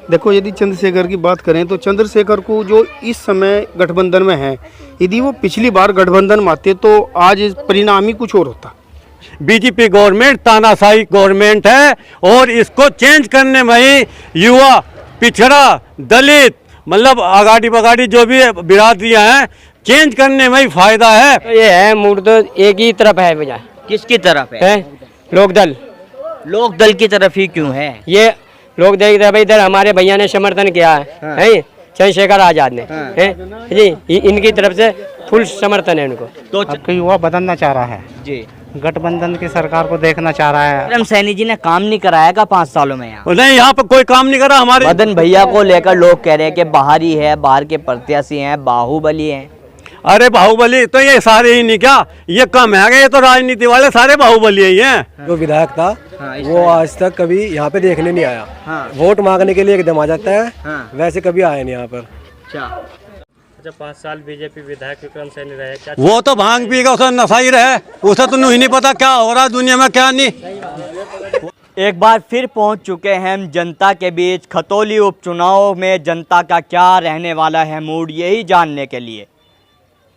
देखो, यदि चंद्रशेखर की बात करें तो चंद्रशेखर को जो इस समय गठबंधन में है, यदि वो पिछली बार गठबंधन में आते तो आज परिणाम ही कुछ और होता। बीजेपी गवर्नमेंट तानाशाही गवर्नमेंट है और इसको चेंज करने में ही युवा, पिछड़ा, दलित, मतलब आगाड़ी बगाड़ी जो भी बिरादरियां हैं, चेंज करने में ही फायदा है। तो ये है मूड तो एक ही तरफ है भैया। किसकी तरफ है? लोकदल। लोकदल की तरफ ही क्यों है? ये लोग देख रहे भाई, इधर हमारे भैया ने समर्थन किया है चंद्रशेखर आजाद ने है जी, इनकी तरफ से फुल समर्थन है उनको। तो आपका युवा बदलना चाह रहा है जी, गठबंधन की सरकार को देखना चाह रहा है। विक्रम सैनी जी ने काम नहीं कराया का 5 सालों में? यहाँ नहीं, यहाँ पर कोई काम नहीं करा। हमारे मदन भैया को लेकर लोग कह रहे हैं कि बाहरी है, बाहर के प्रत्याशी हैं, बाहुबली हैं। अरे बाहुबली तो ये सारे ही नहीं, क्या ये कम है? ये तो राजनीति वाले सारे बाहुबली ही हैं। जो विधायक था वो आज तक कभी यहाँ पे देखने नहीं आया। वोट मांगने के लिए एकदम आ जाता है, वैसे कभी आया नहीं यहाँ पर। अच्छा, 5 साल बीजेपी विधायक विक्रम सैनी रहे, क्या वो तो भांग पी का, उसे नशा ही रहे, उसे तो नहीं पता क्या हो रहा दुनिया में क्या नहीं। एक बार फिर पहुंच चुके हैं हम जनता के बीच। खतौली उपचुनाव में जनता का क्या रहने वाला है मूड, यही जानने के लिए।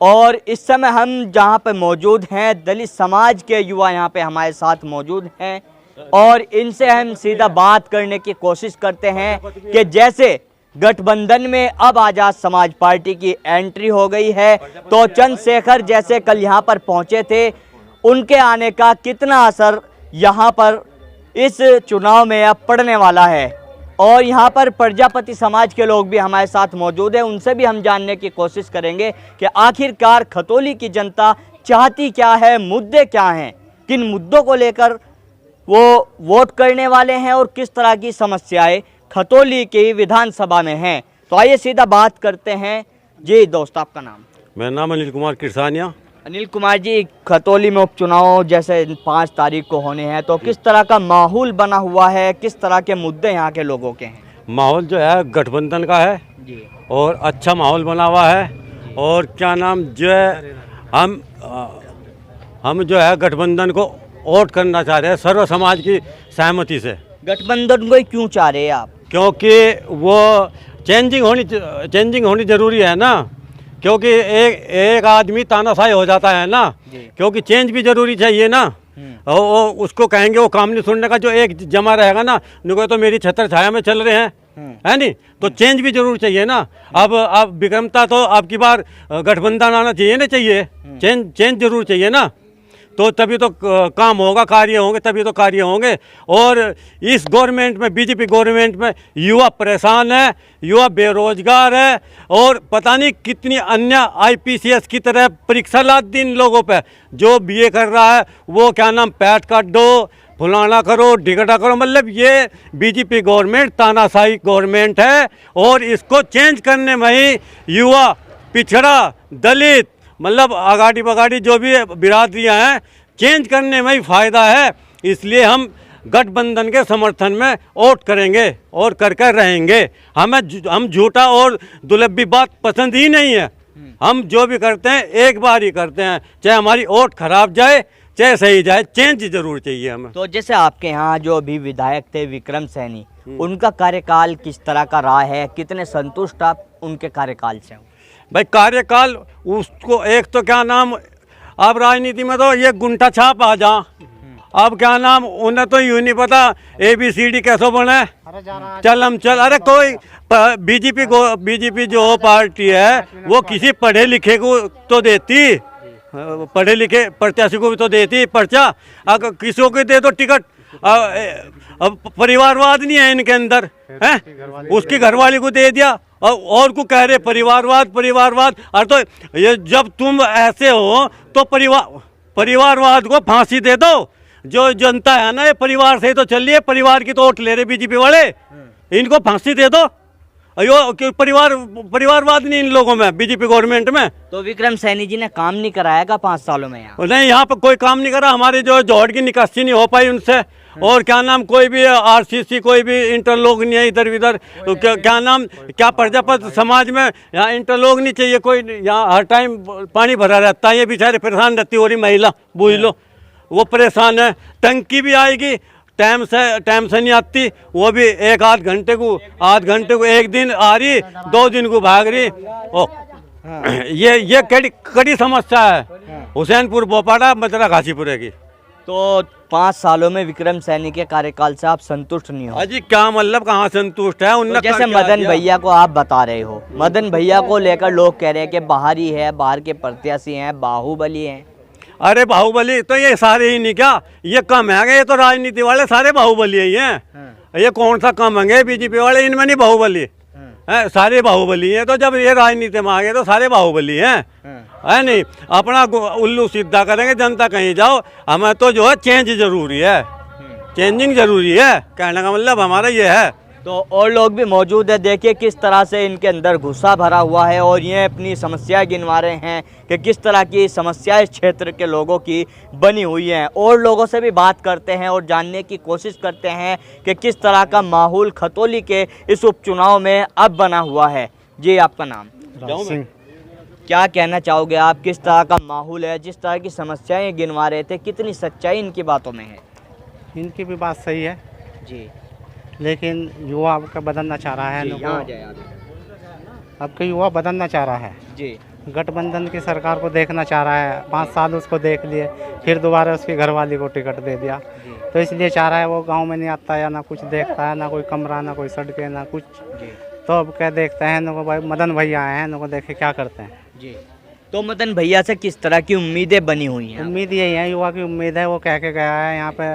और इस समय हम जहां पर मौजूद हैं, दलित समाज के युवा यहाँ पे हमारे साथ मौजूद हैं और इनसे हम सीधा बात करने की कोशिश करते हैं कि जैसे गठबंधन में अब आज़ाद समाज पार्टी की एंट्री हो गई है, तो चंद्रशेखर जैसे कल यहाँ पर पहुँचे थे, उनके आने का कितना असर यहाँ पर इस चुनाव में अब पड़ने वाला है। और यहाँ पर प्रजापति समाज के लोग भी हमारे साथ मौजूद हैं, उनसे भी हम जानने की कोशिश करेंगे कि आखिरकार खतौली की जनता चाहती क्या है, मुद्दे क्या हैं, किन मुद्दों को लेकर वो वोट करने वाले हैं और किस तरह की समस्याएं खतौली की विधानसभा में हैं। तो आइए सीधा बात करते हैं। जी दोस्त, आपका नाम? मेरा नाम अनिल कुमार किरसानिया। अनिल कुमार जी, खतौली में उपचुनाव जैसे 5 तारीख को होने हैं, तो किस तरह का माहौल बना हुआ है, किस तरह के मुद्दे यहाँ के लोगों के हैं? माहौल जो है गठबंधन का है जी, और अच्छा माहौल बना हुआ है। और क्या नाम जो है, हम जो है गठबंधन को वोट करना चाह रहे हैं सर्व समाज की सहमति से। गठबंधन को ही क्यों चाह रहे हैं आप? क्योंकि वो चेंजिंग होनी जरूरी है ना, क्योंकि एक आदमी तानाशाही हो जाता है ना, क्योंकि चेंज भी जरूरी चाहिए ना। और उसको कहेंगे वो काम नहीं सुनने का, जो एक जमा रहेगा ना, उनको तो मेरी छत्र छाया में चल रहे हैं, है नहीं, तो चेंज भी जरूर चाहिए ना। अब विक्रमता तो आपकी बार गठबंधन आना चाहिए ना, चाहिए चेंज जरूर चाहिए ना, तो तभी तो काम होगा, कार्य होंगे, तभी तो कार्य होंगे। और इस गवर्नमेंट में, बीजेपी गवर्नमेंट में युवा परेशान है, युवा बेरोजगार है और पता नहीं कितनी अन्य आईपीसीएस की तरह परीक्षा लाद दी इन लोगों पे। जो बीए कर रहा है वो क्या नाम पैट काट दो, फुलाना करो, ढिगड़ा करो, मतलब ये बीजेपी गवर्नमेंट तानाशाही गवर्नमेंट है और इसको चेंज करने में ही युवा, पिछड़ा, दलित, मतलब आगाड़ी बगाड़ी जो भी बिरादरियां हैं, चेंज करने में ही फायदा है। इसलिए हम गठबंधन के समर्थन में वोट करेंगे और कर रहेंगे। हम झूठा और दुलब्बी बात पसंद ही नहीं है। हम जो भी करते हैं एक बार ही करते हैं, चाहे हमारी वोट खराब जाए चाहे सही जाए, चेंज जरूर चाहिए हमें। तो जैसे आपके यहाँ जो अभी विधायक थे विक्रम सैनी, उनका कार्यकाल किस तरह का रहा है, कितने संतुष्ट आप उनके कार्यकाल से? भाई कार्यकाल उसको एक तो क्या नाम, अब राजनीति में तो ये गुंठा छाप आ जा, अब क्या नाम उन्हें तो यूँ नहीं पता ABCD कैसे बने, चल हम चल। अरे कोई बीजेपी जो पार्टी है वो किसी पढ़े लिखे को तो देती, पढ़े लिखे प्रत्याशी को भी तो देती पर्चा, अगर किसी को दे दो टिकट। अब परिवारवाद नहीं है इनके अंदर, है उसकी घरवाली को दे दिया और को कह रहे परिवारवाद। अरे तो ये जब तुम ऐसे हो तो परिवारवाद को फांसी दे दो। जो जनता है ना ये परिवार से ही तो चल रही है, परिवार की तो वोट ले रहे बीजेपी वाले, इनको फांसी दे दो। अयो परिवारवाद नहीं इन लोगों में, बीजेपी गवर्नमेंट में। तो विक्रम सैनी जी ने काम नहीं कराया का 5 सालों में? नहीं, यहाँ पर कोई काम नहीं करा। हमारे जो जोहड़ की निकासी नहीं हो पाई उनसे, और क्या नाम कोई भी RCC कोई भी इंटरलॉक नहीं है इधर उधर। तो क्या नाम क्या प्रजापति समाज में यहाँ इंटरलॉक नहीं चाहिए कोई, यहाँ हर टाइम पानी भरा रहता है, ये बेचारे परेशान रहती हो रही महिला, बूझ लो वो परेशान है। टंकी भी आएगी, टाइम से नहीं आती, वो भी एक आध घंटे को एक दिन आ रही, 2 दिन को भाग रही। ओ ये कड़ी समस्या है हुसैनपुर बोपाड़ा मजरा घासीपुरे की। तो 5 सालों में विक्रम सैनी के कार्यकाल से आप संतुष्ट नहीं हो? अजी क्या मतलब कहाँ संतुष्ट है उनने? तो जैसे मदन भैया को आप बता रहे हो, मदन भैया को लेकर लोग कह रहे हैं कि बाहरी है, बाहर के प्रत्याशी हैं, बाहुबली हैं। अरे बाहुबली तो ये सारे ही नहीं, क्या ये कम है? ये तो राजनीति वाले सारे बाहुबली ही हैं। ये कौन सा कम है? बीजेपी वाले इनमें नहीं बाहुबली है, सारे बाहुबली हैं। तो जब ये राजनीति में आ गए तो सारे बाहुबली हैं, है नहीं? अपना उल्लू सीधा करेंगे, जनता कहीं जाओ। हमें तो जो है चेंज जरूरी है, चेंजिंग जरूरी है, कहने का मतलब हमारा ये है। तो और लोग भी मौजूद है, देखिए किस तरह से इनके अंदर गुस्सा भरा हुआ है और ये अपनी समस्या गिनवा रहे हैं कि किस तरह की समस्याएं इस क्षेत्र के लोगों की बनी हुई हैं। और लोगों से भी बात करते हैं और जानने की कोशिश करते हैं कि किस तरह का माहौल खतौली के इस उपचुनाव में अब बना हुआ है। जी, आपका नाम? सिंह। क्या कहना चाहोगे आप, किस तरह का माहौल है? जिस तरह की समस्याएं गिनवा रहे थे, कितनी सच्चाई इनकी बातों में है? इनकी भी बात सही है, जी, लेकिन युवा का बदलना चाह रहा है। यहाँ आ जाए आप। अब के युवा बदलना चाह रहा है। जी, गठबंधन की सरकार को देखना चाह रहा है। 5 साल उसको देख लिए, फिर दोबारा उसकी घरवाली को टिकट दे दिया, तो इसलिए चाह रहा है। वो गांव में नहीं आता है, ना कुछ देखता है, ना कोई कमरा, ना कोई सड़कें, ना कुछ। तो अब क्या देखते हैं इनको, भाई मदन भैया आए हैं, इनको देखे क्या करते हैं। जी। तो मदन भैया से किस तरह की उम्मीदें बनी हुई हैं? उम्मीद यही है, युवा की उम्मीद है। वो कह के गया है, यहाँ पे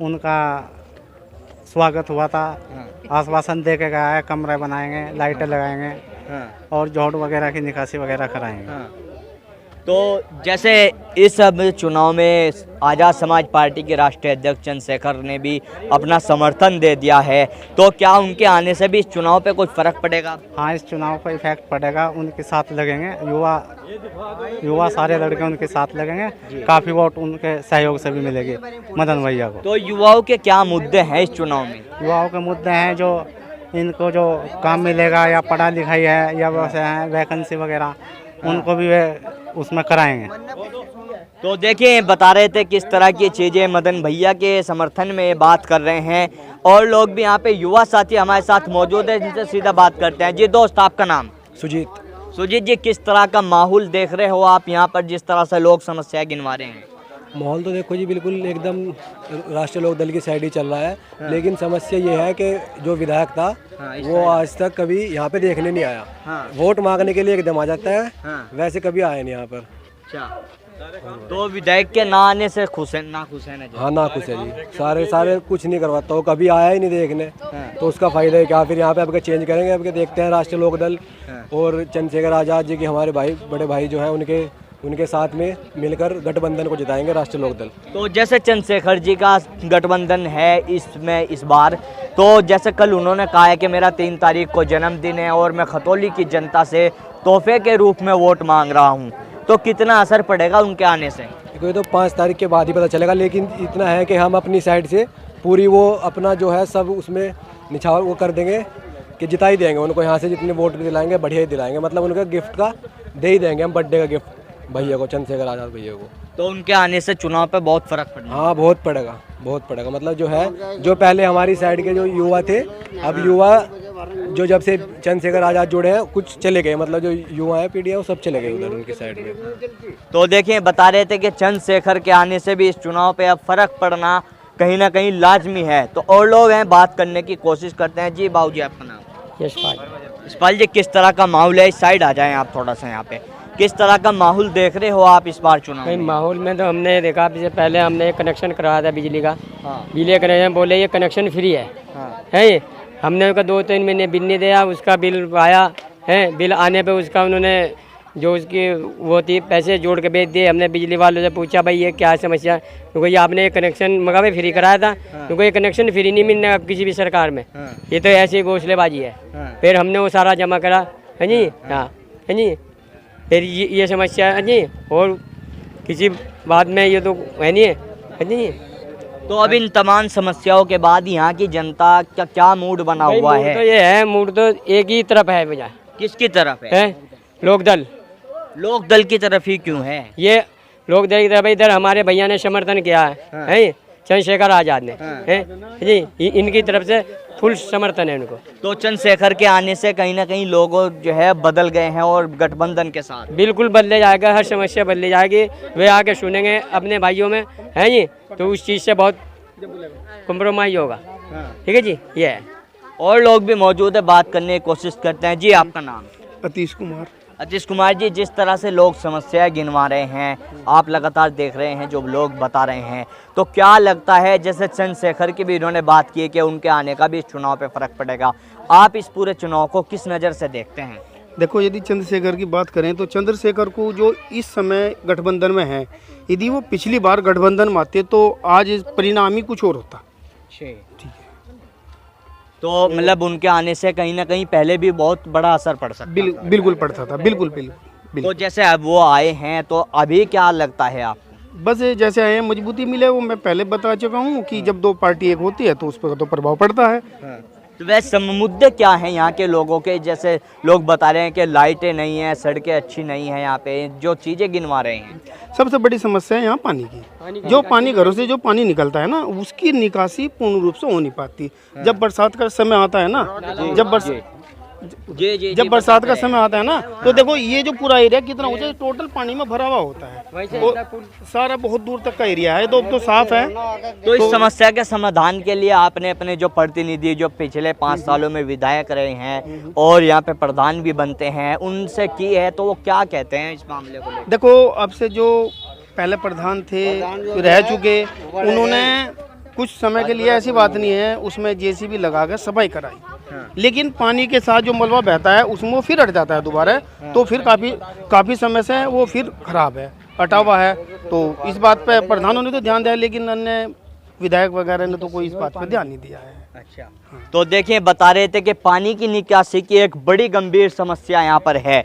उनका स्वागत हुआ था, आश्वासन दे के गया है, कमरे बनाएंगे, लाइटें लगाएंगे और जोड़ वगैरह की निकासी वगैरह कराएंगे। तो जैसे इस अब चुनाव में आज़ाद समाज पार्टी के राष्ट्रीय अध्यक्ष चंद्रशेखर ने भी अपना समर्थन दे दिया है, तो क्या उनके आने से भी इस चुनाव पे कुछ फर्क पड़ेगा? हाँ, इस चुनाव पर इफेक्ट पड़ेगा, उनके साथ लगेंगे युवा सारे लड़के उनके साथ लगेंगे, काफ़ी वोट उनके सहयोग से भी मिलेगी मदन भैया को। तो युवाओं के क्या मुद्दे हैं इस चुनाव में? युवाओं के मुद्दे हैं जो इनको जो काम मिलेगा, या पढ़ा लिखाई है, या वैसे हैं वैकेंसी वगैरह, उनको भी वे उसमें कराएंगे। तो देखिए, बता रहे थे किस तरह की चीज़ें मदन भैया के समर्थन में बात कर रहे हैं। और लोग भी यहाँ पे युवा साथी हमारे साथ मौजूद है, जिनसे सीधा बात करते हैं। जी दोस्त, आपका नाम? सुजीत। सुजीत जी, किस तरह का माहौल देख रहे हो आप यहाँ पर, जिस तरह से लोग समस्या गिनवा रहे हैं? माहौल तो देखो जी, बिल्कुल एकदम राष्ट्रीय लोक दल की साइड ही चल रहा है। लेकिन समस्या ये है कि जो विधायक था वो आज तक कभी यहाँ पे देखने नहीं आया। वोट मांगने के लिए एकदम आ जाता है, वैसे कभी आया नहीं यहाँ पर। तो विधायक के ना आने से खुश है? ना खुश है ना? हाँ, ना खुश है जी। सारे कुछ नहीं करवाता, वो कभी आया ही नहीं देखने, तो उसका फायदा है क्या? फिर यहाँ पे अब चेंज करेंगे। अब देखते हैं राष्ट्रीय लोक दल और चंद्रशेखर आज़ाद जी के हमारे भाई, बड़े भाई जो है, उनके साथ में मिलकर गठबंधन को जिताएंगे राष्ट्रीय लोक दल। तो जैसे चंद्रशेखर जी का गठबंधन है इसमें इस बार, तो जैसे कल उन्होंने कहा है कि मेरा 3 तारीख को जन्मदिन है और मैं खतौली की जनता से तोहफे के रूप में वोट मांग रहा हूं, तो कितना असर पड़ेगा उनके आने से? ये तो 5 तारीख के बाद ही पता चलेगा। लेकिन इतना है कि हम अपनी साइड से पूरी वो अपना जो है सब उसमें निछावर वो कर देंगे कि जिता ही देंगे उनको। यहाँ से जितने वोट भी दिलाएंगे बढ़िया ही दिलाएंगे, मतलब उनका गिफ्ट का दे ही देंगे हम, बर्थडे का गिफ्ट भैया को, चंद्रशेखर आज़ाद भैया को। तो उनके आने से चुनाव पे बहुत फर्क पड़ेगा? हाँ, बहुत पड़ेगा। मतलब जो है, जो पहले हमारी साइड के जो युवा थे, अब युवा जो जब से चंद्रशेखर आज़ाद जुड़े हैं कुछ चले गए, मतलब जो युवा है पीढ़ी है वो सब चले गए उधर उनकी साइड में। तो देखिए, बता रहे थे कि चंद्रशेखर के आने से भी इस चुनाव पे अब फर्क पड़ना कहीं ना कहीं लाजमी है। तो और लोग हैं, बात करने की कोशिश करते हैं। जी बाबू जी, आपका नाम? यशपाल जी, किस तरह का माहौल है? इस साइड आ जाएं आप थोड़ा सा। यहाँ पे किस तरह का माहौल देख रहे हो आप इस बार चुनाव में? माहौल में तो हमने देखा, पहले हमने एक कनेक्शन कराया था बिजली का। बिजली का कनेक्शन बोले ये कनेक्शन फ्री है। हमने उसका 2-3 महीने बिल नहीं दिया, उसका बिल आया है। बिल आने पे उसका उन्होंने जो उसकी वो थी पैसे जोड़ के भेज दिए। हमने बिजली वालों से पूछा भाई ये क्या समस्या, क्योंकि ये आपने एक कनेक्शन मगा में फ्री कराया था, क्योंकि ये कनेक्शन फ्री नहीं मिलने का किसी भी सरकार में, ये तो ऐसी घोषलेबाजी है। फिर हमने वो सारा जमा करा है जी। हाँ है जी, फिर ये समस्या है जी, और किसी बात में ये तो है नहीं है जी। तो अब इन तमाम समस्याओं के बाद यहाँ की जनता का क्या मूड बना हुआ है? तो ये है, मूड तो एक ही तरफ है भैया। किसकी तरफ है? लोकदल। लोकदल की तरफ ही क्यों है? ये लोकदल की तरफ इधर हमारे भैया ने समर्थन किया है। चंद्रशेखर आज़ाद ने, हैं जी, इनकी तरफ से फुल समर्थन है इनको। तो चंद्रशेखर के आने से कहीं ना कहीं लोग जो है बदल गए हैं और गठबंधन के साथ बिल्कुल बदले जाएगा, हर समस्या बदली जाएगी, वे आके सुनेंगे अपने भाइयों में, हैं जी, तो उस चीज़ से बहुत कम्प्रोमाइज होगा। ठीक है जी, ये है। और लोग भी मौजूद है, बात करने की कोशिश करते हैं। जी आपका नाम? अतीश कुमार। अतीश कुमार जी, जिस तरह से लोग समस्याएं गिनवा रहे हैं, आप लगातार देख रहे हैं जो लोग बता रहे हैं, तो क्या लगता है, जैसे चंद्रशेखर की भी इन्होंने बात की है कि उनके आने का भी इस चुनाव पे फर्क पड़ेगा, आप इस पूरे चुनाव को किस नज़र से देखते हैं? देखो, यदि चंद्रशेखर की बात करें तो चंद्रशेखर को जो इस समय गठबंधन में है, यदि वो पिछली बार गठबंधन में आते तो आज परिणाम ही कुछ और होता। ठीक है। तो मतलब उनके आने से कहीं ना कहीं पहले भी बहुत बड़ा असर पड़ सकता था। बिल्कुल पड़ता था, बिल्कुल। तो जैसे अब वो आए हैं, तो अभी क्या लगता है आपको? बस जैसे आए मजबूती मिले, वो मैं पहले बता चुका हूँ कि जब दो पार्टी एक होती है तो उस पर तो प्रभाव पड़ता है। तो वैसे मुद्दे क्या हैं यहाँ के लोगों के? जैसे लोग बता रहे हैं कि लाइटें नहीं हैं, सड़कें अच्छी नहीं हैं, यहाँ पे जो चीज़ें गिनवा रहे हैं। सबसे बड़ी समस्या है यहाँ पानी की। जो पानी घरों से जो पानी निकलता है ना, उसकी निकासी पूर्ण रूप से हो नहीं पाती। जब बरसात का समय आता है ना, जब बरसात का समय आता है ना, तो देखो ये जो पूरा एरिया कितना ऊंचा है, टोटल पानी में भरा हुआ होता है, तो सारा बहुत दूर तक का एरिया है, तो साफ है। तो इस समस्या के समाधान के लिए आपने अपने जो प्रतिनिधि जो पिछले 5 सालों में विधायक रहे हैं और यहाँ पे प्रधान भी बनते हैं, उनसे की है, तो वो क्या कहते हैं इस मामले को लेकर? देखो, अब से जो पहले प्रधान थे रह चुके, उन्होंने कुछ समय के लिए, ऐसी बात नहीं है, उसमें जेसीबी लगा कर सफाई कराई, लेकिन पानी के साथ जो मलबा बहता है उसमें वो फिर हट जाता है दोबारा, तो फिर काफ़ी समय से वो फिर खराब है, हटा हुआ है। तो इस बात पे प्रधानों ने तो ध्यान दिया, लेकिन अन्य विधायक वगैरह ने तो कोई इस बात पे ध्यान नहीं दिया है। अच्छा, तो देखिए, बता रहे थे कि पानी की निकासी की एक बड़ी गंभीर समस्या यहाँ पर है,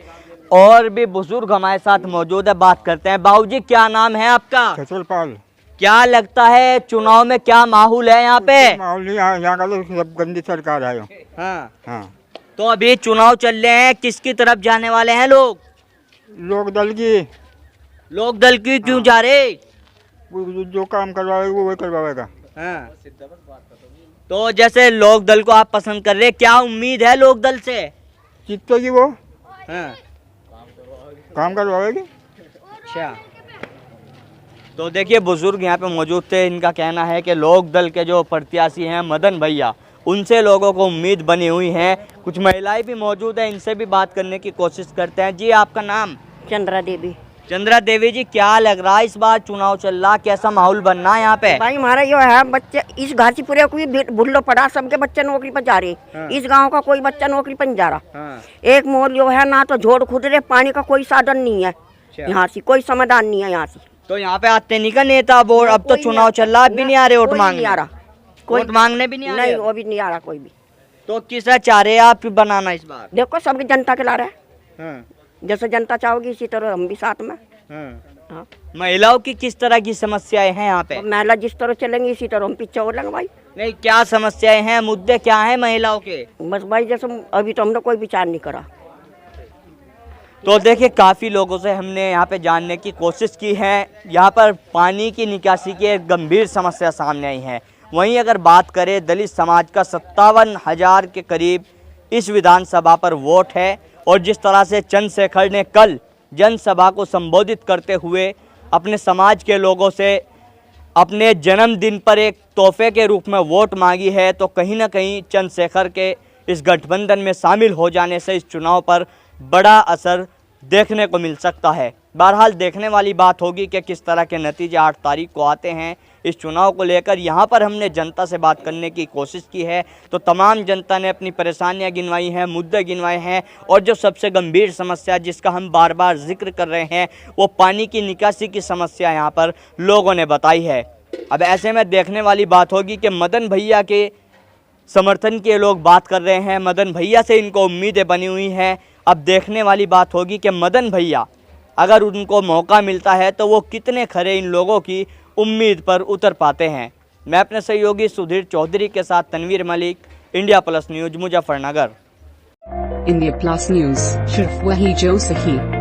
और भी बुजुर्ग हमारे साथ मौजूद है, बात करते हैं। बाबूजी, क्या नाम है आपका? छतरपाल। क्या लगता है चुनाव में क्या माहौल है यहाँ पे? माहौल यहाँ का तो सब गंदी सरकार है। हाँ। तो अभी चुनाव चल रहे हैं, किसकी तरफ जाने वाले हैं लोग? लोक दल की। लोक दल की क्यों जा रहे? जो काम करवाएगा वो वही करवाएगा। तो जैसे लोक दल को आप पसंद कर रहे, क्या उम्मीद है लोक दल से? जीतेगी वो। काम करवाएगी। अच्छा, तो देखिए, बुजुर्ग यहाँ पे मौजूद थे, इनका कहना है कि लोक दल के जो प्रत्याशी हैं मदन भैया, उनसे लोगों को उम्मीद बनी हुई है। कुछ महिलाएं भी मौजूद हैं, इनसे भी बात करने की कोशिश करते हैं। जी आपका नाम? चंद्रा देवी। चंद्रा देवी जी, क्या लग रहा है इस बार चुनाव चल रहा, कैसा माहौल बनना है यहाँ पे? भाई हमारा ये है, बच्चे इस घासीपुरे को भूलो पड़ा, सबके बच्चे नौकरी पर जा रहे। इस गांव का कोई बच्चा नौकरी पर नहीं जा रहा। एक मोल जो है ना, तो झोड़ खुद रहे, पानी का कोई साधन नहीं है यहाँ से, कोई समाधान नहीं है यहाँ से। तो यहाँ पे आते नहीं का नेता बोर्ड, अब तो चुनाव चल रहा, अब भी नहीं आ रहे वोट मांगने? नहीं आ रहा, वोट मांगने भी नहीं आ रहे? नहीं, वो भी नहीं आ रहा कोई भी। तो किसा चाह रहे हैं आप बनाना इस बार? देखो, सबकी जनता के ला रहे हैं, जैसे जनता चाहोगी इसी तरह हम भी साथ में। हाँ। महिलाओं की किस तरह की समस्याएं हैं यहाँ पे? महिला जिस तरह चलेंगी इसी तरह हम पीछे हो लेंगे भाई। नहीं, क्या समस्याएं हैं, मुद्दे क्या हैं महिलाओं के? बस भाई, जैसे अभी तो हमने कोई विचार नहीं करा। तो देखिए, काफ़ी लोगों से हमने यहाँ पे जानने की कोशिश की है। यहाँ पर पानी की निकासी की एक गंभीर समस्या सामने आई है। वहीं अगर बात करें, दलित समाज का 57,000 के करीब इस विधानसभा पर वोट है, और जिस तरह से चंद्रशेखर ने कल जनसभा को संबोधित करते हुए अपने समाज के लोगों से अपने जन्मदिन पर एक तोहफे के रूप में वोट मांगी है, तो कहीं ना कहीं चंद्रशेखर के इस गठबंधन में शामिल हो जाने से इस चुनाव पर बड़ा असर देखने को मिल सकता है। बहरहाल देखने वाली बात होगी कि किस तरह के नतीजे 8 तारीख को आते हैं इस चुनाव को लेकर। यहाँ पर हमने जनता से बात करने की कोशिश की है, तो तमाम जनता ने अपनी परेशानियाँ गिनवाई हैं, मुद्दे गिनवाए हैं, और जो सबसे गंभीर समस्या जिसका हम बार बार जिक्र कर रहे हैं, वो पानी की निकासी की समस्या यहाँ पर लोगों ने बताई है। अब ऐसे में देखने वाली बात होगी कि मदन भैया के समर्थन के लोग बात कर रहे हैं, मदन भैया से इनको उम्मीदें बनी हुई हैं। अब देखने वाली बात होगी कि मदन भैया अगर उनको मौका मिलता है तो वो कितने खरे इन लोगों की उम्मीद पर उतर पाते हैं। मैं अपने सहयोगी सुधीर चौधरी के साथ Tanveer Malik, India plus news, Muzaffarnagar. India plus news, सिर्फ वही जो सही।